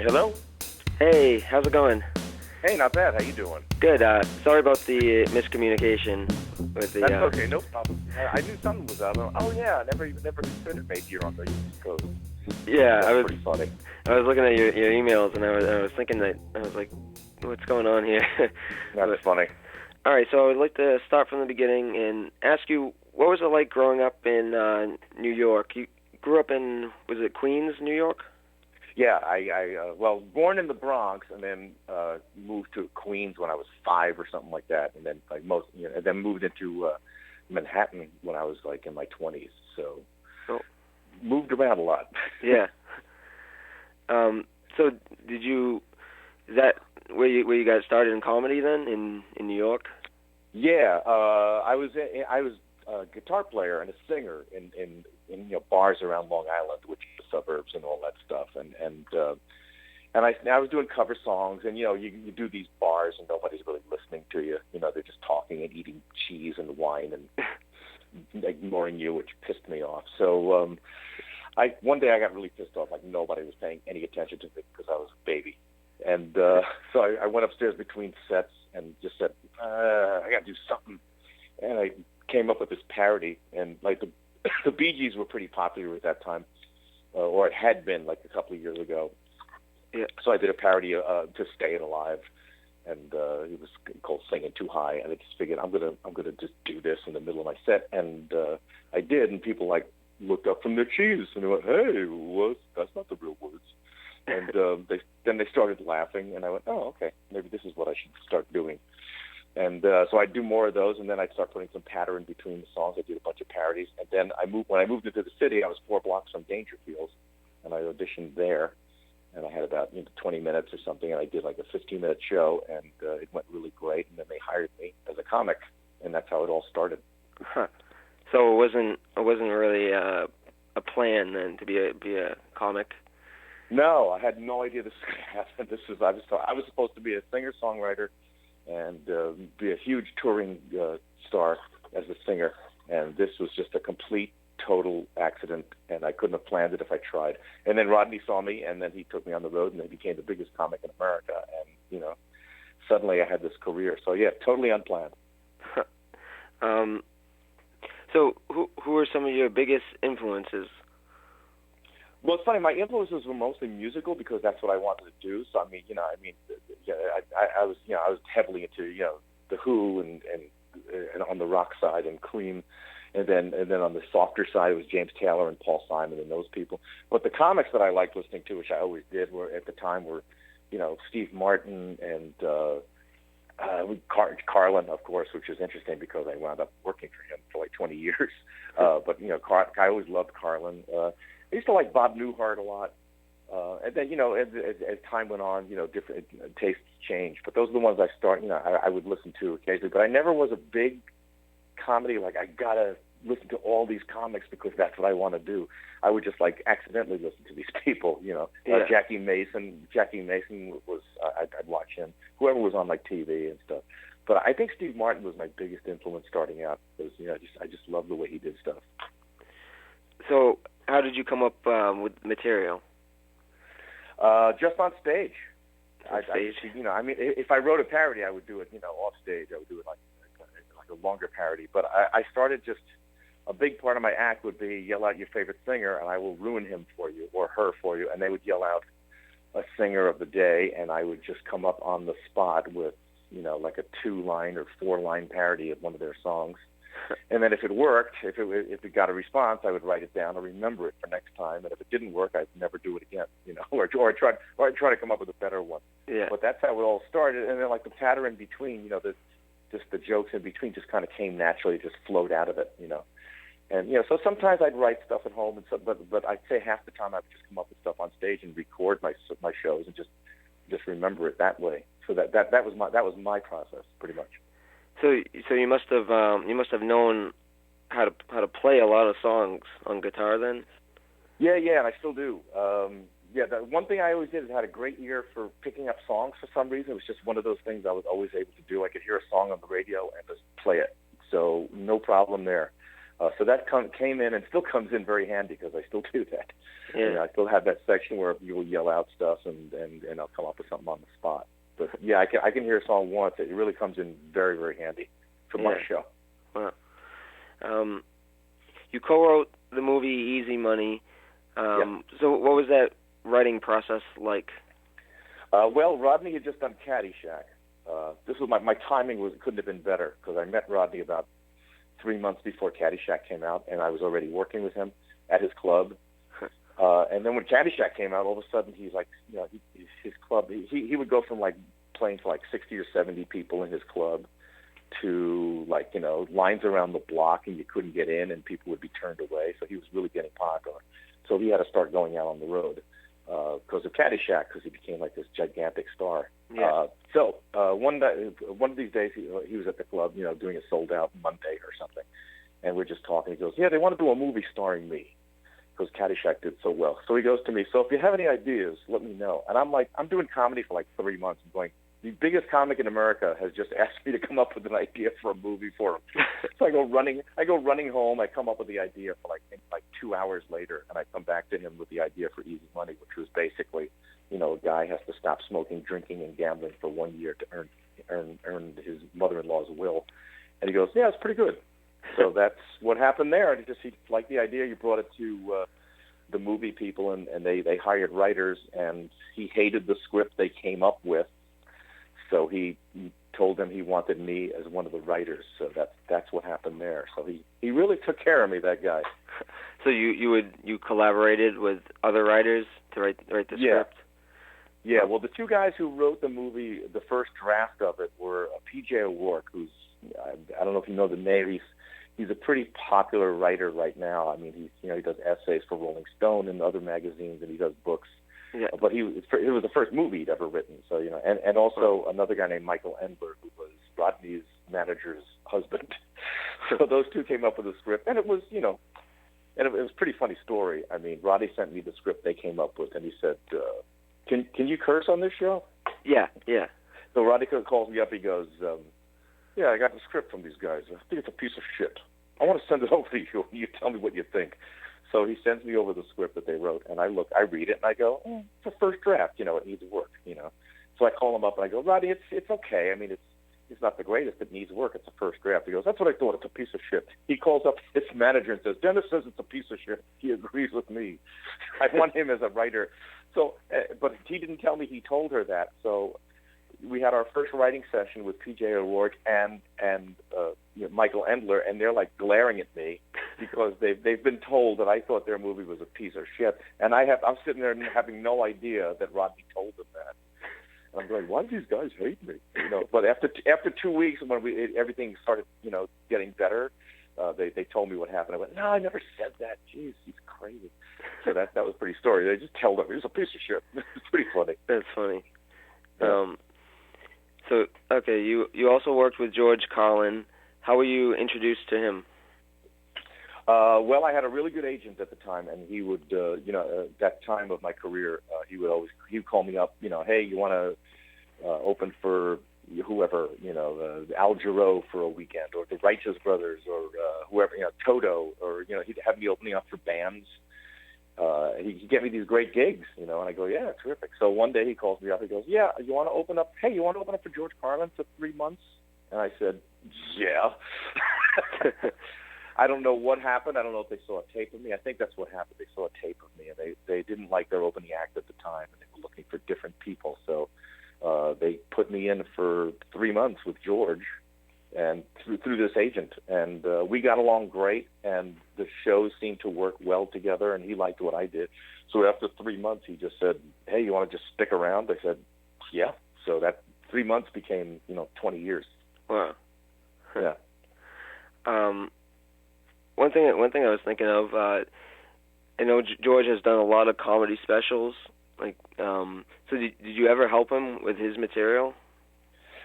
Hello? Hey, how's it going? Hey, not bad. How you doing? Good. Sorry about the miscommunication with the. That's okay. No problem. I knew something was up. Oh yeah, I never considered maybe you're on the East Coast. Yeah, That's I was. pretty funny. I was looking at your emails, and I was thinking that I was like, what's going on here? That's funny. All right, so I would like to start from the beginning and ask you, what was it like growing up in New York? You grew up in, was it Queens, New York? Yeah, well, born in the Bronx and then moved to Queens when I was 5 or something like that, and then and then moved into Manhattan when I was like in my 20s. So moved around a lot. Yeah. So is that where you got started in comedy then in New York? Yeah, I was a guitar player and a singer in bars around Long Island, which is the suburbs and all that stuff, and I was doing cover songs, and you do these bars and nobody's really listening to you. They're just talking and eating cheese and wine and ignoring you, which pissed me off. So one day I got really pissed off, like nobody was paying any attention to me because I was a baby. And so I went upstairs between sets and just said, I got to do something. And I came up with this parody, and like the Bee Gees were pretty popular at that time, or it had been like a couple of years ago. Yeah. So I did a parody to Stay It Alive, and it was called Singing Too High. And I just figured I'm gonna just do this in the middle of my set, and I did, and people like looked up from their cheese and they went, "Hey, that's not the real words." And they started laughing, and I went, "Oh, okay, maybe this is what I should start doing." And so I'd do more of those, and then I'd start putting some pattern between the songs. I did a bunch of parodies, and then when I moved into the city, I was 4 blocks from Dangerfield, and I auditioned there, and I had about 20 minutes or something, and I did like a 15-minute show, and it went really great, and then they hired me as a comic, and that's how it all started. Huh. So it wasn't really a plan then to be a comic. No, I had no idea this was going to happen. I was supposed to be a singer-songwriter and be a huge touring star as a singer, and this was just a complete, total accident, and I couldn't have planned it if I tried. And then Rodney saw me, and then he took me on the road, and I became the biggest comic in America, and suddenly I had this career. So yeah, totally unplanned. So who are some of your biggest influences? Well, it's funny. My influences were mostly musical because that's what I wanted to do. So I was heavily into the Who and on the rock side and Cream, and then on the softer side it was James Taylor and Paul Simon and those people. But the comics that I liked listening to, which I always did, were at the time were Steve Martin and Carlin, of course, which is interesting because I wound up working for him for like 20 years. But I always loved Carlin. I used to like Bob Newhart a lot, and then as time went on, different tastes changed. But those are the ones I would listen to occasionally. But I never was a big comedy like I gotta listen to all these comics because that's what I want to do. I would just like accidentally listen to these people. Yeah. Jackie Mason was I'd watch him. Whoever was on like TV and stuff. But I think Steve Martin was my biggest influence starting out because I just love the way he did stuff. So how did you come up with material? Just on stage. Stage? If I wrote a parody, I would do it, off stage. I would do it like a longer parody. But I started just a big part of my act would be yell out your favorite singer, and I will ruin him for you or her for you. And they would yell out a singer of the day, and I would just come up on the spot with, like a 2-line or 4-line parody of one of their songs. And then if it worked, if it got a response, I would write it down or remember it for next time. And if it didn't work, I'd never do it again, or I'd try to come up with a better one. Yeah. But that's how it all started. And then like the pattern in between, just the jokes in between just kind of came naturally, just flowed out of it, And so sometimes I'd write stuff at home, but I'd say half the time I would just come up with stuff on stage and record my shows and just remember it that way. So that was my process pretty much. So you must have known how to play a lot of songs on guitar then? Yeah, and I still do. The one thing I always did is I had a great ear for picking up songs for some reason. It was just one of those things I was always able to do. I could hear a song on the radio and just play it. So no problem there. So that came in and still comes in very handy because I still do that. Yeah. You know, I still have that section where you will yell out stuff and I'll come up with something on the spot. But yeah, I can hear a song once. It really comes in very, very handy for my show. Wow. You co-wrote the movie Easy Money. So what was that writing process like? Well, Rodney had just done Caddyshack. This was my timing couldn't have been better because I met Rodney about 3 months before Caddyshack came out, and I was already working with him at his club. And then when Caddyshack came out, all of a sudden he's like, you know, his club. He would go from like playing for like 60 or 70 people in his club to like, you know, lines around the block and you couldn't get in and people would be turned away. So he was really getting popular. So he had to start going out on the road because of Caddyshack, because he became like this gigantic star. Yeah. So one of these days he was at the club, you know, doing a sold out Monday or something, and we're just talking. He goes, "Yeah, they want to do a movie starring me because Caddyshack did so well." So he goes to me, "So if you have any ideas, let me know." And I'm like, I'm doing comedy for like 3 months. I'm going, the biggest comic in America has just asked me to come up with an idea for a movie for him. So I go running home. I come up with the idea for like 2 hours later, and I come back to him with the idea for Easy Money, which was basically, you know, a guy has to stop smoking, drinking, and gambling for 1 year to earn his mother-in-law's will. And he goes, "Yeah, it's pretty good." So that's what happened there. And he liked the idea. You brought it to the movie people, and they hired writers, and he hated the script they came up with. So he told them he wanted me as one of the writers. So that's what happened there. So he really took care of me, that guy. So you collaborated with other writers to write the script? Yeah. Well, the two guys who wrote the movie, the first draft of it, were P.J. O'Rourke, who's I don't know if you know the name. He's a pretty popular writer right now. I mean, he does essays for Rolling Stone and other magazines, and he does books. Yeah. But it was the first movie he'd ever written. So, you know, and also another guy named Michael Endler, who was Rodney's manager's husband. So those two came up with the script, and it was, you know, and it was a pretty funny story. I mean, Rodney sent me the script they came up with, and he said, "Can you curse on this show?" Yeah. So Rodney calls me up. He goes, "Yeah, I got the script from these guys. I think it's a piece of shit. I want to send it over to you, and you tell me what you think." So he sends me over the script that they wrote, and I read it, and I go, "It's a first draft, you know, it needs work, you know." So I call him up, and I go, "Rodney, it's okay. I mean, it's not the greatest. It needs work. It's a first draft." He goes, "That's what I thought. It's a piece of shit." He calls up his manager and says, "Dennis says it's a piece of shit. He agrees with me. I want him as a writer." So, but he didn't tell me he told her that. So we had our first writing session with P.J. O'Rourke and Michael Endler, and they're like glaring at me because they've been told that I thought their movie was a piece of shit, and I'm sitting there having no idea that Rodney told them that. And I'm going, why do these guys hate me? You know. But after 2 weeks, when everything started, you know, getting better, they told me what happened. I went, "No, I never said that. Jeez, he's crazy." So that was a pretty story. They just told him it was a piece of shit. It's pretty funny. That's funny. Yeah. So, okay, you also worked with George Carlin. How were you introduced to him? Well, I had a really good agent at the time, and he would, at that time of my career, he would call me up, you know, "Hey, you want to open for whoever, you know, Al Jarreau for a weekend, or the Righteous Brothers, or whoever, you know, Toto, or, you know, he'd have me opening up for bands." He'd get me these great gigs, you know, and I go, "Yeah, terrific." So one day he calls me up. He goes, "Yeah, you want to open up? Hey, you want to open up for George Carlin for 3 months?" And I said, "Yeah." I don't know what happened. I don't know if they saw a tape of me. I think that's what happened. They saw a tape of me, and they didn't like their opening act at the time, and they were looking for different people. So they put me in for 3 months with George, and through this agent, and we got along great, and the shows seemed to work well together, and he liked what I did. So after 3 months, he just said, "Hey, you want to just stick around?" I said, "Yeah." So that 3 months became, you know, 20 years. Wow. Yeah. One thing I was thinking of, I know George has done a lot of comedy specials. Like, so did you ever help him with his material?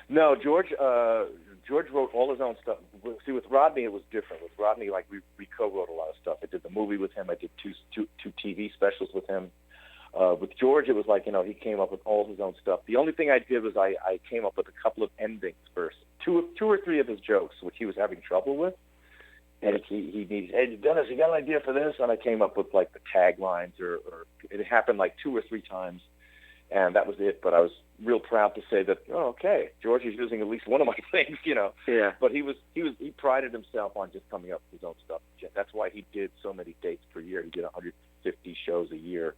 No, George wrote all his own stuff. See, with Rodney, it was different. With Rodney, like we co-wrote a lot of stuff. I did the movie with him. I did two TV specials with him. With George, it was like, you know, he came up with all his own stuff. The only thing I did was I came up with a couple of endings for two or three of his jokes, which he was having trouble with. And he needs, hey, Dennis, you got an idea for this? And I came up with like the taglines, or it happened like 2 or 3 times, and that was it. But I was real proud to say that, oh, okay, George is using at least one of my things, you know. Yeah. But he prided himself on just coming up with his own stuff. That's why he did so many dates per year. He did 150 shows a year,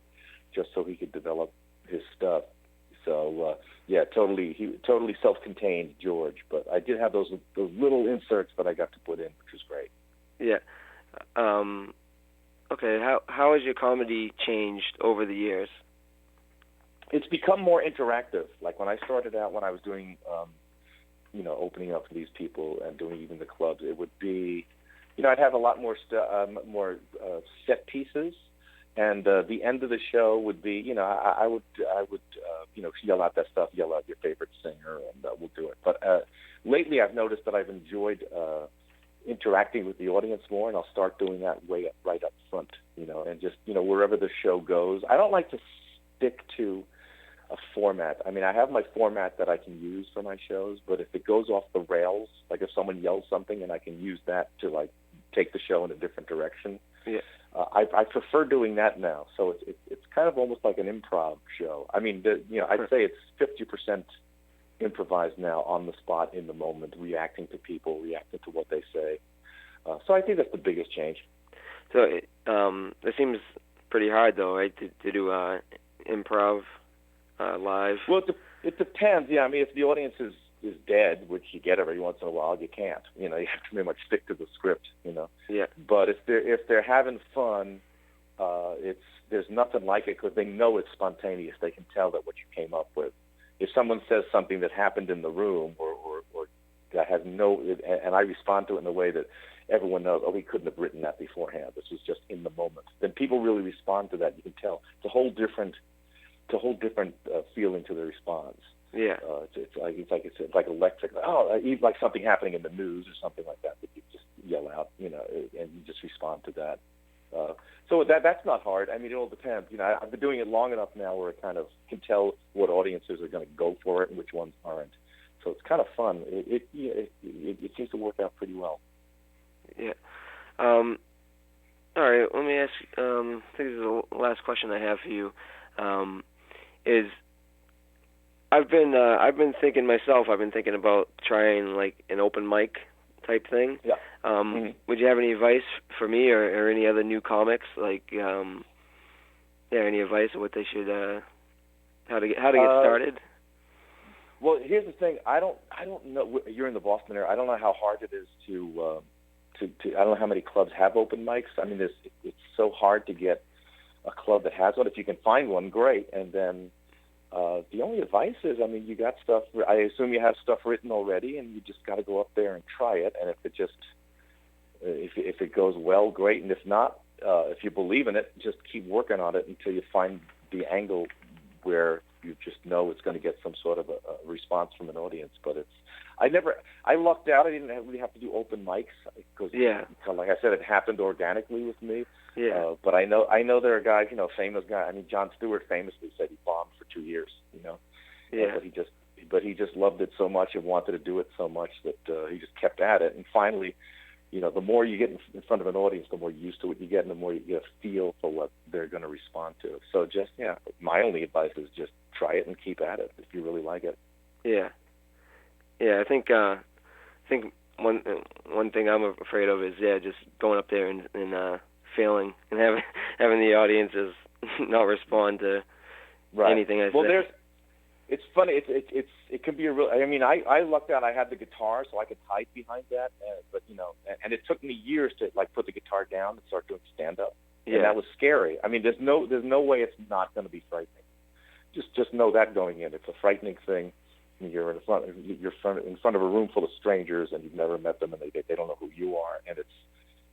just so he could develop his stuff. So totally self-contained, George. But I did have those little inserts that I got to put in, which was great. Yeah. Okay. How has your comedy changed over the years? It's become more interactive. Like when I started out, when I was doing, opening up for these people and doing even the clubs, it would be, I'd have a lot more set pieces, and the end of the show would be, I would yell out that stuff, yell out your favorite singer, and we'll do it. But lately, I've noticed that I've enjoyed interacting with the audience more, and I'll start doing that right up front, and just, wherever the show goes. I don't like to stick to a format. I mean, I have my format that I can use for my shows, but if it goes off the rails, like if someone yells something and I can use that to like take the show in a different direction, I prefer doing that now. So it's kind of almost like an improv show. I mean, I'd say it's 50% improvised now, on the spot, in the moment, reacting to people, reacting to what they say. So I think that's the biggest change. So it seems pretty hard, though, right, to do improv live? Well, it depends. Yeah, I mean, if the audience is dead, which you get every once in a while, you can't. You have to pretty much stick to the script. Yeah. But if they're having fun, there's nothing like it, because they know it's spontaneous. They can tell that what you came up with. If someone says something that happened in the room, or that has and I respond to it in a way that everyone knows, oh, he couldn't have written that beforehand, this was just in the moment, then people really respond to that. You can tell. It's a whole different feeling to the response. Yeah. It's like electric. Oh, like something happening in the news or something like that you just yell out, and you just respond to that. So that's not hard. I mean, it all depends. I've been doing it long enough now where I kind of can tell what audiences are going to go for it and which ones aren't. So it's kind of fun. It seems to work out pretty well. Yeah. All right. Let me ask. I think this is the last question I have for you. Is I've been thinking myself. I've been thinking about trying like an open mic type thing. Yeah. Would you have any advice for me or any other new comics? Like, any advice on what they should, how to get started? Well, here's the thing. I don't know. You're in the Boston area. I don't know how hard it is to I don't know how many clubs have open mics. I mean, it's so hard to get a club that has one. If you can find one, great. And then the only advice is, I mean, you got stuff. I assume you have stuff written already, and you just got to go up there and try it. And if it goes well, great. And if not, if you believe in it, just keep working on it until you find the angle where you just know it's going to get some sort of a response from an audience. But I lucked out. I didn't really have to do open mics because, like I said, it happened organically with me. Yeah. But I know there are guys, famous guys. I mean, Jon Stewart famously said he bombed for 2 years. Yeah. But he just loved it so much and wanted to do it so much that he just kept at it. And finally, the more you get in front of an audience, the more used to it you get, and the more you get a feel for what they're going to respond to. So just, my only advice is just try it and keep at it if you really like it. Yeah. Yeah, I think one thing I'm afraid of is just going up there and failing and having the audiences not respond to anything I say. It's funny. It can be a real. I mean, I lucked out. I had the guitar, so I could hide behind that. But and it took me years to like put the guitar down and start doing stand up. Yeah. And that was scary. I mean, there's no way it's not going to be frightening. Just know that going in, it's a frightening thing. You're in front of a room full of strangers, and you've never met them, and they don't know who you are, and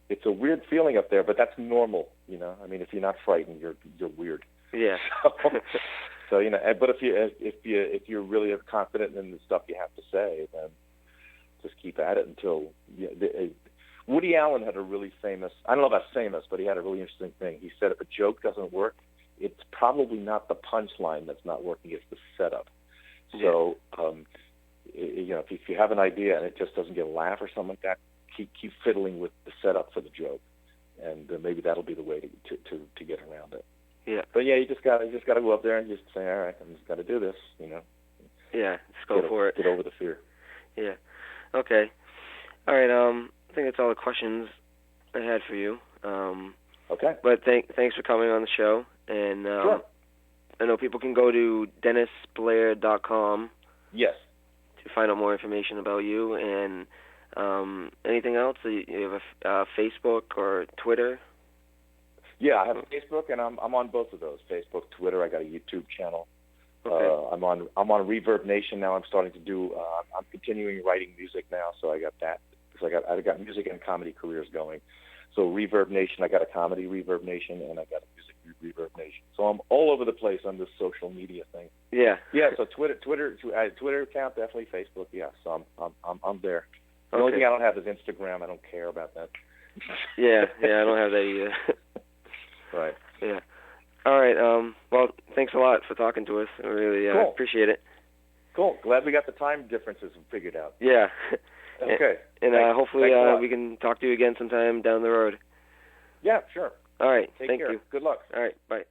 it's a weird feeling up there. But that's normal. I mean, if you're not frightened, you're weird. Yeah. So but if you're really confident in the stuff you have to say, then just keep at it until. Woody Allen had a really famous. I don't know about famous, but he had a really interesting thing. He said if a joke doesn't work, it's probably not the punchline that's not working; it's the setup. So, if you have an idea and it just doesn't get a laugh or something like that, keep fiddling with the setup for the joke, and maybe that'll be the way to get around it. Yeah. But yeah, you just gotta go up there and just say, all right, I'm just gotta do this, Yeah, just go for it. Get over the fear. Yeah. Okay. All right. I think that's all the questions I had for you. Okay. But thanks for coming on the show. And sure. I know people can go to DennisBlair.com. Yes. To find out more information about you. And anything else? You have a Facebook or Twitter? Yeah, I have a Facebook, and I'm on both of those. Facebook, Twitter. I got a YouTube channel. Okay. I'm on Reverb Nation now. I'm starting to do. I'm continuing writing music now, so I got that. Because I got music and comedy careers going. So Reverb Nation, I got a comedy Reverb Nation, and I got a music Reverb Nation. So I'm all over the place on this social media thing. Yeah. Yeah. So Twitter account, definitely Facebook. Yeah. So I'm there. The Okay. only thing I don't have is Instagram. I don't care about that. Yeah. I don't have that either. Right. Yeah. All right. Well, thanks a lot for talking to us. I really cool. appreciate it. Cool. Glad we got the time differences figured out. Yeah. Okay. And hopefully we can talk to you again sometime down the road. Yeah, sure. All right. Take Thank care. you. Good luck. All right. Bye.